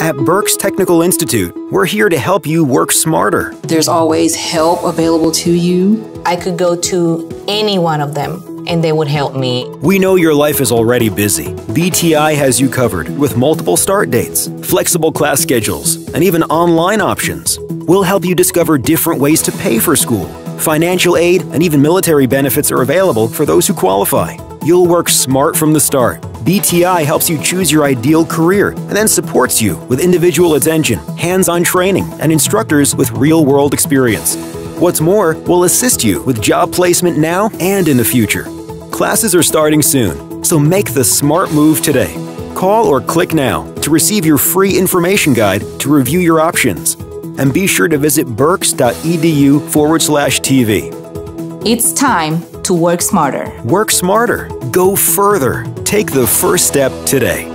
At Berks Technical Institute, we're here to help you work smarter. There's always help available to you. I could go to any one of them and they would help me. We know your life is already busy. BTI has you covered with multiple start dates, flexible class schedules, and even online options. We'll help you discover different ways to pay for school. Financial aid and even military benefits are available for those who qualify. You'll work smart from the start. BTI helps you choose your ideal career and then supports you with individual attention, hands-on training, and instructors with real-world experience. What's more, we'll assist you with job placement now and in the future. Classes are starting soon, so make the smart move today. Call or click now to receive your free information guide to review your options. And be sure to visit berks.edu/TV. It's time to work smarter. Work smarter. Go further. Take the first step today.